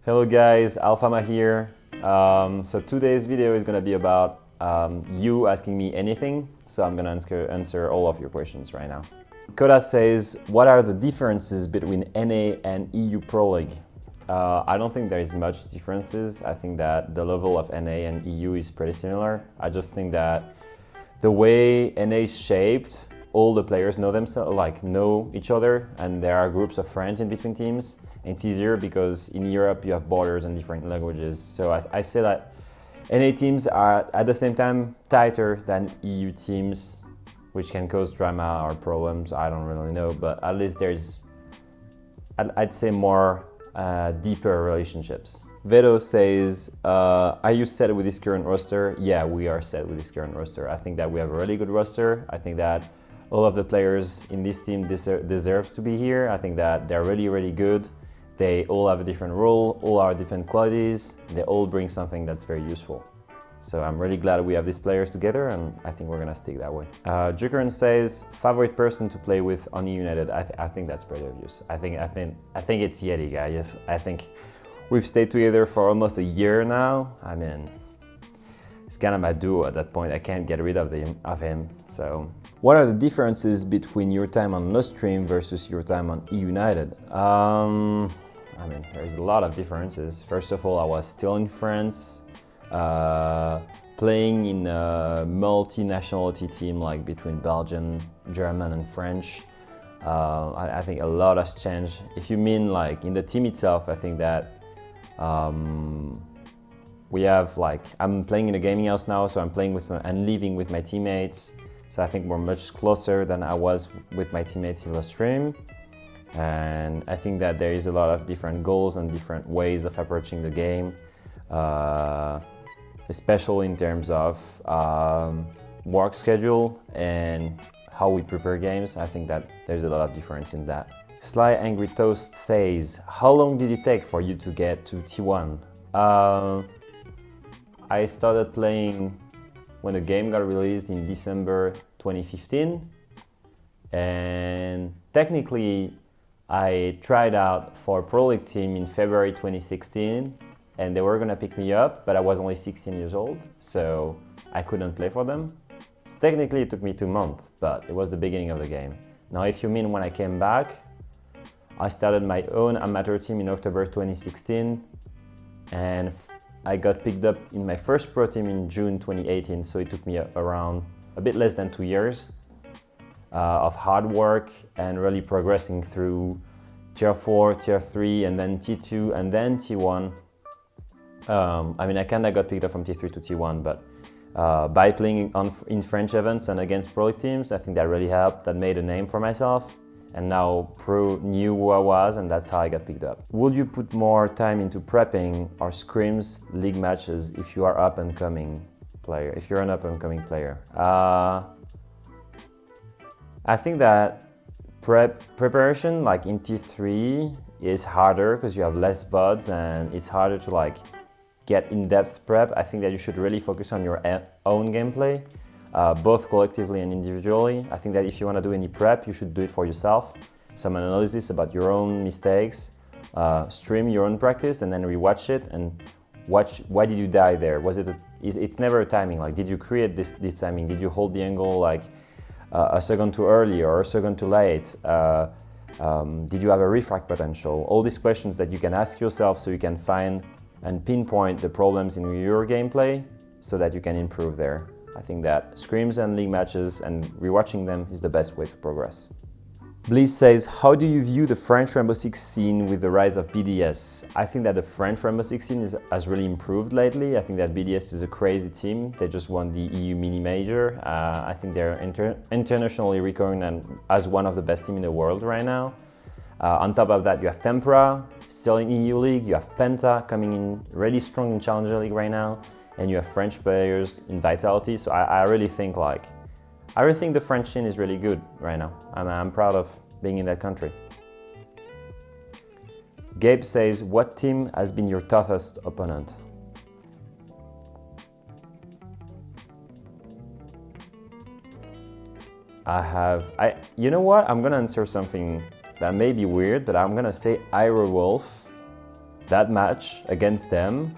Hello guys, Alphama here. So today's video is gonna be about you asking me anything. So I'm gonna answer all of your questions right now. Koda says, what are the differences between NA and EU Pro League? I don't think there is much differences. I think that the level of NA and EU is pretty similar. I just think that the way NA is shaped, all the players know themselves, know each other, and there are groups of friends in between teams. And it's easier because in Europe you have borders and different languages. So I say that NA teams are at the same time tighter than EU teams, which can cause drama or problems. I don't really know, but at least there's, I'd say, more deeper relationships. Vedo says, are you set with this current roster? Yeah, we are set with this current roster. I think that we have a really good roster. I think that all of the players in this team deserves to be here. I think that they're really, really good. They all have a different role, all are different qualities. They all bring something that's very useful. So I'm really glad we have these players together, and I think we're gonna stick that way. Jukern says, favorite person to play with on United? I think that's pretty obvious. I think it's Yeti, guys. I think we've stayed together for almost a year now. I mean, it's kind of my duo at that point. I can't get rid of him. So, what are the differences between your time on Lost Stream versus your time on eunited? I mean, there's a lot of differences. First of all, I was still in France, playing in a multinationality team, like between Belgian, German, and French. I think a lot has changed. If you mean like in the team itself, I think that we have I'm playing in a gaming house now, so I'm playing with and living with my teammates. So I think we're much closer than I was with my teammates in the stream. And I think that there is a lot of different goals and different ways of approaching the game, especially in terms of work schedule and how we prepare games. I think that there's a lot of difference in that. Sly Angry Toast says, how long did it take for you to get to T1? I started playing when the game got released in December 2015, and technically I tried out for a Pro League team in February 2016, and they were gonna pick me up, but I was only 16 years old, so I couldn't play for them. So technically it took me 2 months, but it was the beginning of the game. Now if you mean when I came back, I started my own amateur team in October 2016, and I got picked up in my first pro team in June 2018, so it took me around a bit less than 2 years of hard work and really progressing through tier 4, tier 3, and then T2, and then T1. I mean, I kind of got picked up from T3 to T1, but by playing in French events and against pro league teams, I think that really helped. That made a name for myself. And now pro knew who I was, and that's how I got picked up. Would you put more time into prepping or scrims, league matches if you are up and coming player? If you're an up and coming player, I think that preparation, like in T3, is harder because you have less VODs and it's harder to get in-depth prep. I think that you should really focus on your own gameplay. Both collectively and individually. I think that if you want to do any prep, you should do it for yourself. Some analysis about your own mistakes, stream your own practice, and then rewatch it and watch why did you die there. Was it? It's never a timing. Like, did you create this timing? Did you hold the angle a second too early or a second too late? Did you have a refract potential? All these questions that you can ask yourself, so you can find and pinpoint the problems in your gameplay, so that you can improve there. I think that scrims and league matches and rewatching them is the best way to progress. Bliss says, how do you view the French Rainbow Six scene with the rise of BDS? I think that the French Rainbow Six scene has really improved lately. I think that BDS is a crazy team. They just won the EU mini major. I think they're internationally recognized as one of the best teams in the world right now. On top of that, you have Tempera, still in EU League. You have Penta coming in really strong in Challenger League right now. And you have French players in Vitality, so I really think the French scene is really good right now. I'm proud of being in that country. Gabe says, what team has been your toughest opponent? You know what? I'm gonna answer something that may be weird, but I'm gonna say Ira Wolf that match against them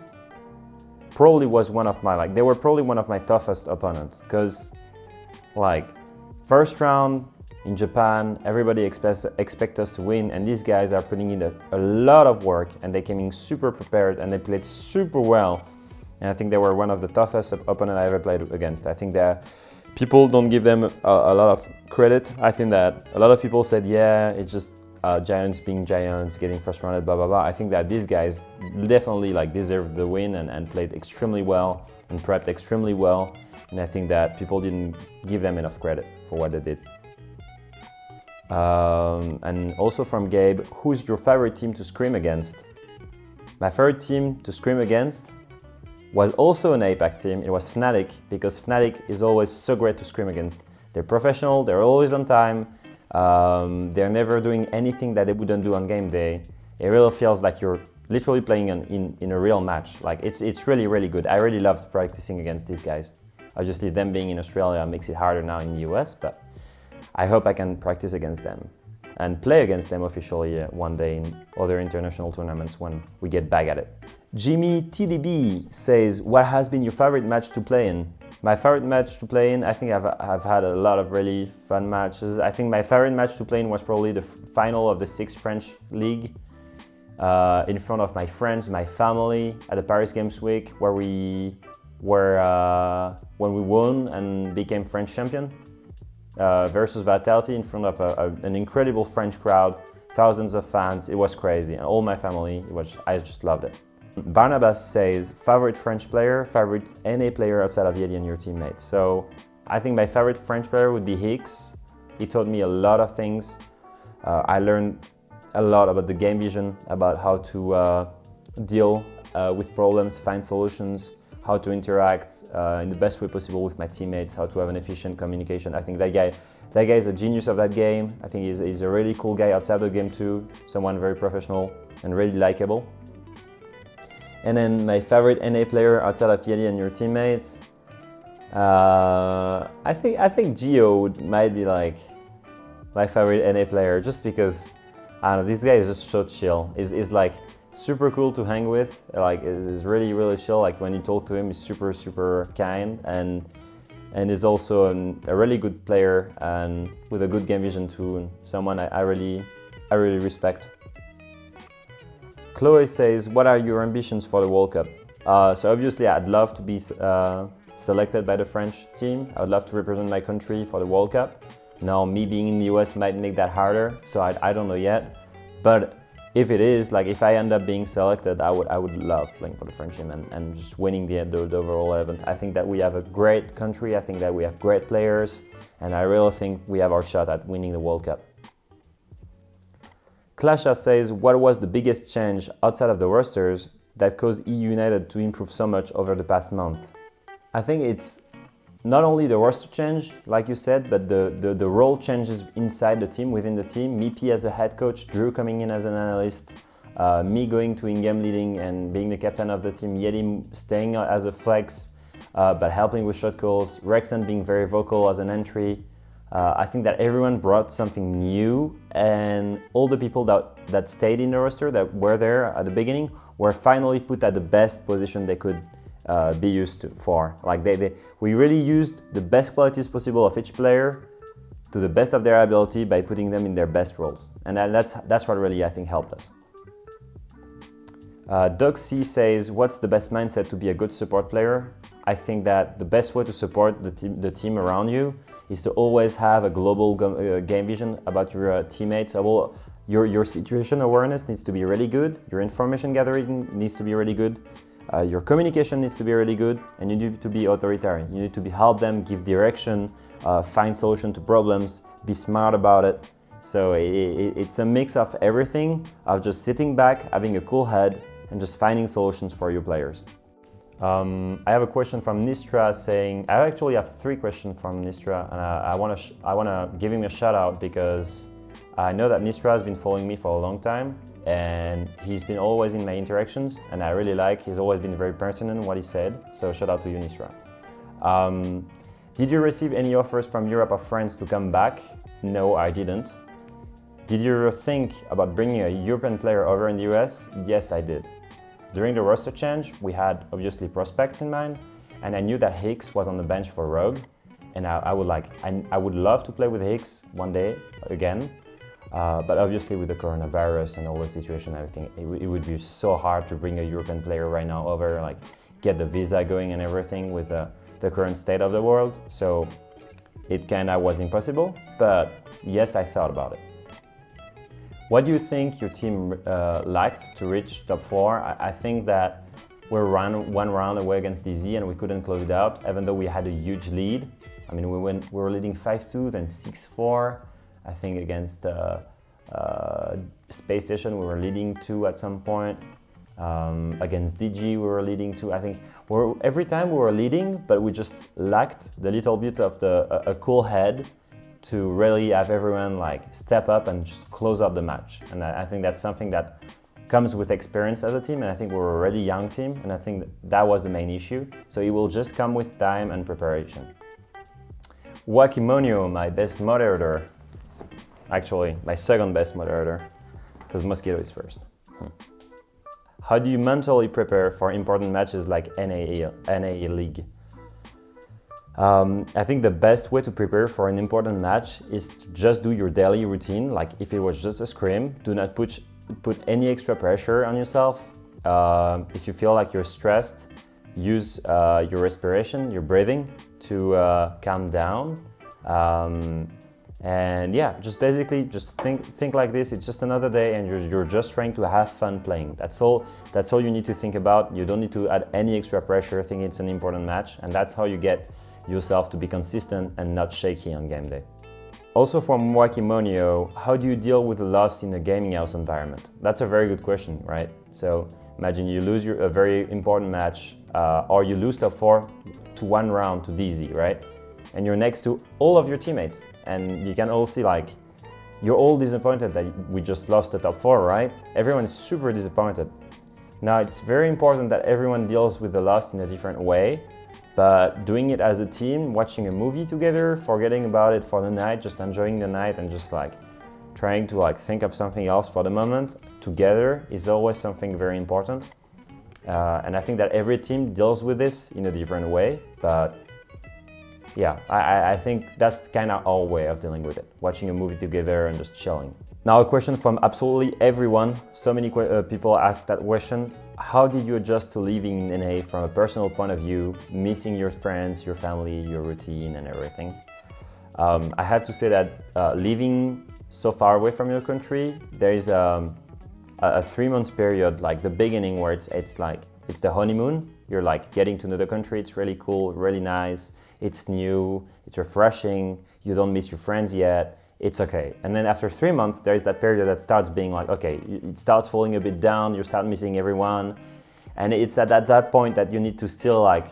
probably was one of my, they were probably one of my toughest opponents, because first round in Japan, everybody expect us to win, and these guys are putting in a lot of work, and they came in super prepared, and they played super well. And I think they were one of the toughest opponents I ever played against. I think that people don't give them a lot of credit. I think that a lot of people said, yeah, it's just Giants being Giants, getting frustrated, blah, blah, blah. I think that these guys definitely deserved the win and played extremely well and prepped extremely well. And I think that people didn't give them enough credit for what they did. And also from Gabe, who's your favorite team to scrim against? My favorite team to scrim against was also an APAC team. It was Fnatic, because Fnatic is always so great to scrim against. They're professional, they're always on time, they're never doing anything that they wouldn't do on game day. It really feels like you're literally playing in a real match. It's really, really good. I really loved practicing against these guys. Obviously, them being in Australia makes it harder now in the US, but I hope I can practice against them and play against them officially one day in other international tournaments when we get back at it. Jimmy TDB says, what has been your favorite match to play in? My favorite match to play in, I think I've had a lot of really fun matches. I think my favorite match to play in was probably the final of the 6th French League in front of my friends, my family at the Paris Games Week, where we were when we won and became French champion. Versus Vitality in front of an incredible French crowd, thousands of fans. It was crazy, and all my family. I just loved it. Barnabas says, favorite French player, favorite NA player outside of Yeti and your teammates. So I think my favorite French player would be Hicks. He taught me a lot of things. I learned a lot about the game vision, about how to deal with problems, find solutions, how to interact in the best way possible with my teammates, how to have an efficient communication. I think that guy is a genius of that game. I think he's a really cool guy outside the game too, someone very professional and really likable. And then my favorite NA player outside of Yeti and your teammates, I think Gio might be my favorite NA player, just because I don't know, this guy is just so chill. He's super cool to hang with. It's really, really chill. When you talk to him, he's super, super kind, and is also a really good player and with a good game vision too, and someone I really respect. Chloe says, what are your ambitions for the World Cup? So obviously I'd love to be selected by the French team. I would love to represent my country for the World Cup. Now, me being in the US might make that harder, so I don't know yet. But if it is, if I end up being selected, I would love playing for the French team and just winning the overall event. I think that we have a great country, I think that we have great players, and I really think we have our shot at winning the World Cup. Clasha says, what was the biggest change outside of the rosters that caused eunited to improve so much over the past month? I think it's not only the roster change, like you said, but the role changes inside the team, within the team. Mipi as a head coach, Drew coming in as an analyst, me going to in-game leading and being the captain of the team, Yeti staying as a flex, but helping with shot calls, Rexon being very vocal as an entry. I think that everyone brought something new, and all the people that stayed in the roster, that were there at the beginning, were finally put at the best position they could be used to for. We really used the best qualities possible of each player to the best of their ability by putting them in their best roles, and that's what really I think helped us. Doug C says, what's the best mindset to be a good support player? I think that the best way to support the team around you is to always have a global game vision about your teammates. Your situation awareness needs to be really good, your information gathering needs to be really good, your communication needs to be really good, and you need to be authoritarian. You need to help them, give direction, find solution to problems, be smart about it. So it's a mix of everything, of just sitting back, having a cool head, and just finding solutions for your players. I have a question from Nistra saying, I actually have 3 questions from Nistra, and I want to give him a shout out because I know that Nistra has been following me for a long time, and he's been always in my interactions, and I really he's always been very pertinent in what he said, so shout out to you, Nistra. Did you receive any offers from Europe or France to come back? No, I didn't. Did you ever think about bringing a European player over in the US? Yes, I did. during the roster change, we had obviously prospects in mind, and I knew that Hicks was on the bench for Rogue, and I would love to play with Hicks one day again, but obviously with the coronavirus and all the situation and everything, it would be so hard to bring a European player right now over, like get the visa going and everything with the current state of the world. So it kinda was impossible, but yes, I thought about it. What do you think your team lacked to reach top 4? I think that we're one round away against DZ and we couldn't close it out, even though we had a huge lead. I mean, we were leading 5-2, then 6-4. I think against Space Station we were leading 2 at some point. Against DG we were leading 2. I think every time we were leading, but we just lacked the little bit of a cool head to really have everyone like step up and just close out the match. And I think that's something that comes with experience as a team, and I think we're already a young team, and I think that was the main issue. So it will just come with time and preparation. Wakimonio, my best moderator. Actually, my second best moderator, because Mosquito is first. How do you mentally prepare for important matches like NA League? I think the best way to prepare for an important match is to just do your daily routine. Like if it was just a scrim, do not put any extra pressure on yourself. If you feel like you're stressed, use your respiration, your breathing to calm down. And yeah, just basically just think like this. It's just another day and you're just trying to have fun playing. That's all you need to think about. You don't need to add any extra pressure thinking it's an important match, and that's how you get yourself to be consistent and not shaky on game day. Also from Wakimonio, how do you deal with a loss in a gaming house environment? That's a very good question, right? So imagine you lose a very important match, or you lose top 4 to 1 round to DZ, right? And you're next to all of your teammates, and you can all see like, you're all disappointed that we just lost the top 4, right? Everyone is super disappointed. Now it's very important that everyone deals with the loss in a different way, but doing it as a team, watching a movie together, forgetting about it for the night, just enjoying the night and just like trying to like think of something else for the moment together is always something very important. And I think that every team deals with this in a different way, but yeah, I think that's kind of our way of dealing with it. Watching a movie together and just chilling. Now a question from absolutely everyone. So many people ask that question. How did you adjust to living in NA from a personal point of view, missing your friends, your family, your routine and everything? I have to say that living so far away from your country, there is a 3-month period, like the beginning where it's the honeymoon. You're like getting to know the country, it's really cool, really nice, it's new, it's refreshing, you don't miss your friends yet, it's okay. And then after 3 months, there is that period that starts being like, okay, it starts falling a bit down, you start missing everyone. And it's at that point that you need to still like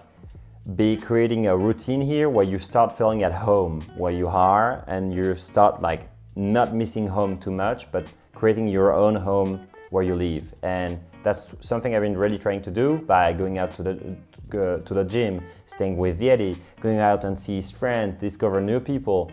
be creating a routine here where you start feeling at home where you are, and you start like not missing home too much, but creating your own home where you live. And that's something I've been really trying to do by going out to the gym, staying with Yeti, going out and see his friends, discover new people,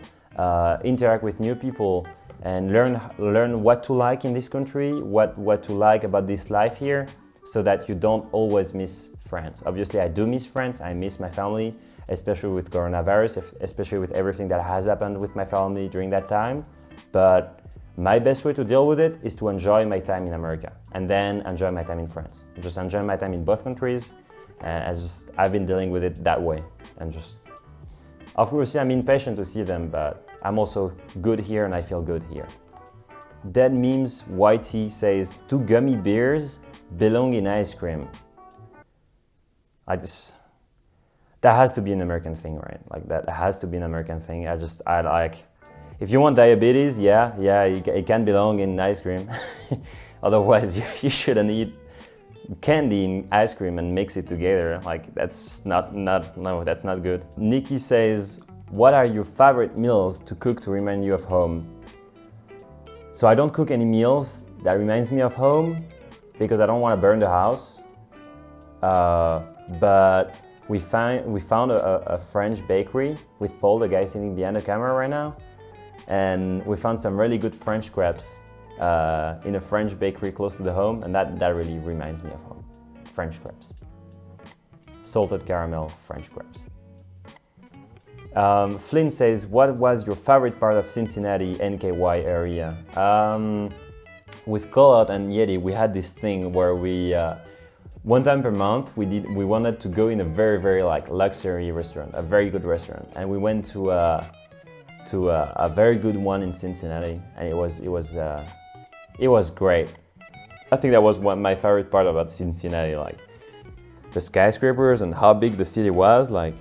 interact with new people, and learn what to like in this country, what to like about this life here, so that you don't always miss friends. Obviously, I do miss friends, I miss my family, especially with coronavirus, especially with everything that has happened with my family during that time. But my best way to deal with it is to enjoy my time in America and then enjoy my time in France. Just enjoy my time in both countries, and I've been dealing with it that way. And just, of course, I'm impatient to see them, but I'm also good here and I feel good here. Dead Memes YT says, 2 gummy bears belong in ice cream. That has to be an American thing, right? Like that has to be an American thing. I like, if you want diabetes, yeah, it can belong in ice cream. Otherwise, you shouldn't eat candy in ice cream and mix it together. Like that's no, that's not good. Nikki says, what are your favorite meals to cook to remind you of home? So I don't cook any meals that reminds me of home because I don't want to burn the house. But we found a French bakery with Paul, the guy sitting behind the camera right now. And we found some really good French crepes in a French bakery close to the home, and that really reminds me of home. French crepes. Salted caramel French crepes. Flynn says, what was your favorite part of Cincinnati, NKY area? With Call Out and Yeti, we had this thing where we, one time per month, we wanted to go in a very like luxury restaurant, a very good restaurant, and we went to a very good one in Cincinnati, and it was great. I think that was my favorite part about Cincinnati, like the skyscrapers and how big the city was. Like,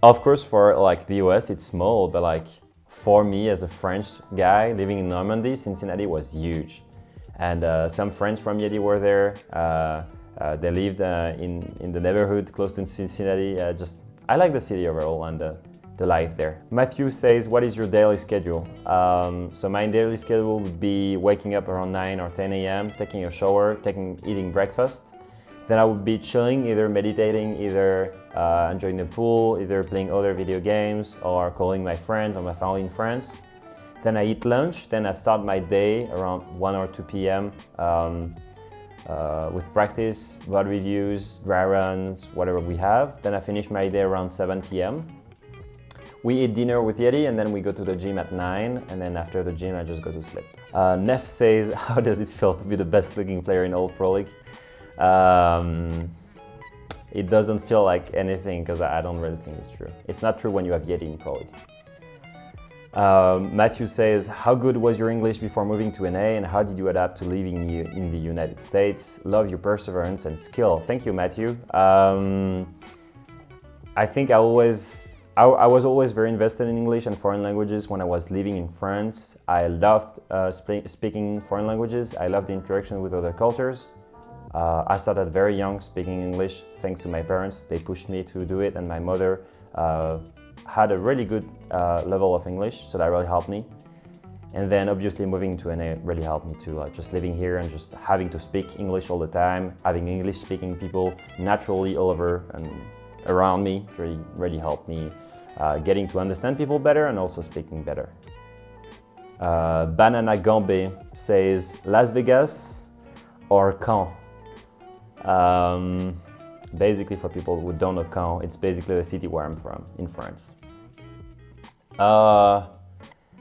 of course, for like the US, it's small, but like for me as a French guy living in Normandy, Cincinnati was huge. And some friends from Yeti were there. They lived in the neighborhood close to Cincinnati. I like the city overall and the life there. Matthew says, what is your daily schedule? So my daily schedule would be waking up around 9 or 10 a.m., taking a shower, eating breakfast. Then I would be chilling, either meditating, either enjoying the pool, either playing other video games, or calling my friends or my family in France. Then I eat lunch, then I start my day around 1 or 2 p.m. With practice, VOD reviews, dry runs, whatever we have. Then I finish my day around 7 p.m. We eat dinner with Yeti and then we go to the gym at 9, and then after the gym I just go to sleep. Neff says, how does it feel to be the best looking player in all Pro League? It doesn't feel like anything because I don't really think it's true. It's not true when you have Yeti in Pro League. Matthew says, how good was your English before moving to NA and how did you adapt to living in the United States? Love your perseverance and skill. Thank you, Matthew. I think I was always very invested in English and foreign languages when I was living in France. I loved speaking foreign languages. I loved the interaction with other cultures. I started very young speaking English thanks to my parents. They pushed me to do it, and my mother had a really good level of English, so that really helped me. And then obviously moving to NA really helped me too. Just living here and just having to speak English all the time, having English speaking people naturally all over and around me really helped me getting to understand people better and also speaking better. Banana Gambé says, Las Vegas or Caen? Basically, for people who don't know Caen, it's basically the city where I'm from, in France.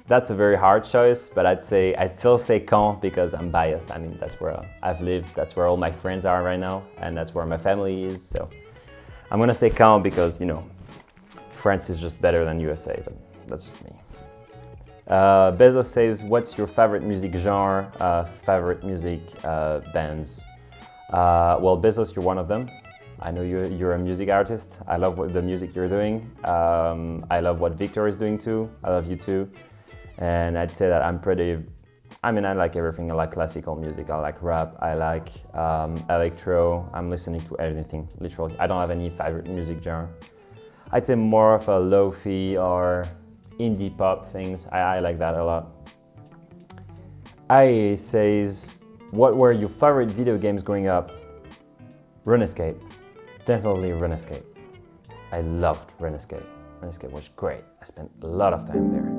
That's a very hard choice, but I'd still say Caen because I'm biased. I mean, that's where I've lived, that's where all my friends are right now, and that's where my family is. So I'm gonna say Caen because, you know, France is just better than USA, but that's just me. Bezos says, what's your favorite music genre, favorite music bands? Well, Bezos, you're one of them. I know you're a music artist. I love the music you're doing. I love what Victor is doing too. I love you too. And I'd say that I like everything. I like classical music, I like rap, I like electro. I'm listening to anything, literally. I don't have any favorite music genre. I'd say more of a lo-fi or indie pop things. I like that a lot. I says, what were your favorite video games growing up? RuneScape. Definitely RuneScape. I loved RuneScape. RuneScape was great. I spent a lot of time there.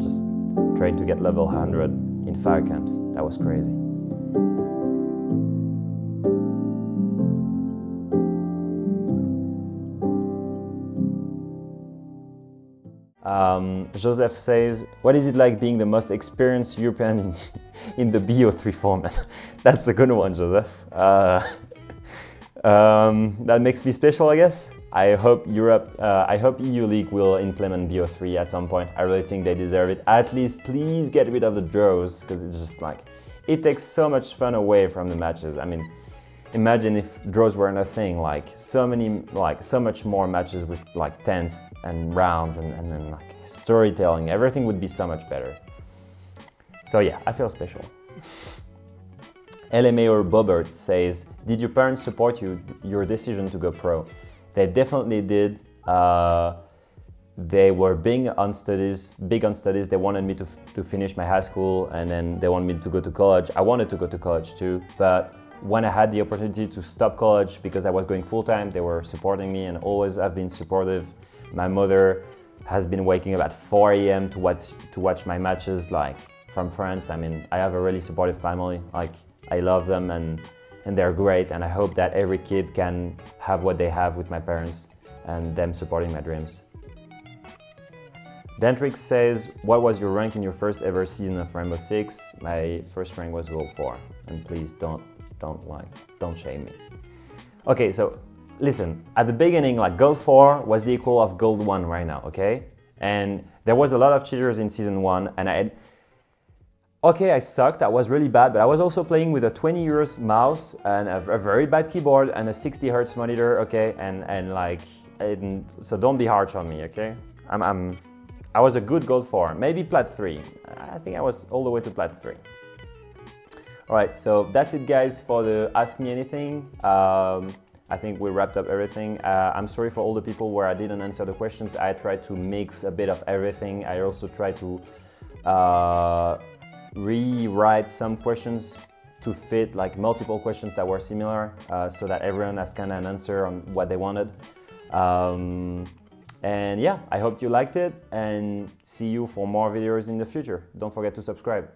Just trying to get level 100 in fire camps. That was crazy. Joseph says, what is it like being the most experienced European in the BO3 format? That's a good one, Joseph. That makes me special, I guess. I hope EU League will implement BO3 at some point. I really think they deserve it. At least please get rid of the draws, because it's just like, it takes so much fun away from the matches. I mean, imagine if draws weren't a thing, so much more matches with like tens and rounds and then like storytelling, everything would be so much better. So yeah, I feel special. LMA or Bobert says, did your parents support your decision to go pro? They definitely did. They were big on studies. They wanted me to finish my high school, and then they wanted me to go to college. I wanted to go to college too, but when I had the opportunity to stop college because I was going full-time, they were supporting me and always have been supportive. My mother has been waking up at 4 a.m. to watch my matches from France. I mean, I have a really supportive family. I love them, and and they're great, and I hope that every kid can have what they have with my parents and them supporting my dreams. Dentrix says, what was your rank in your first ever season of Rainbow Six? My first rank was Gold 4, and please don't shame me. Okay, so listen, at the beginning, like Gold 4 was the equal of Gold 1 right now, okay? And there was a lot of cheaters in season 1, and I sucked, I was really bad, but I was also playing with a 20 euros mouse and a very bad keyboard and a 60 Hertz monitor, okay? So don't be harsh on me, okay? I was a good Gold 4, maybe Plat 3. I think I was all the way to Plat 3. Alright, so that's it guys for the Ask Me Anything. I think we wrapped up everything. I'm sorry for all the people where I didn't answer the questions. I tried to mix a bit of everything. I also tried to rewrite some questions to fit like multiple questions that were similar so that everyone has kind of an answer on what they wanted. And yeah, I hope you liked it and see you for more videos in the future. Don't forget to subscribe.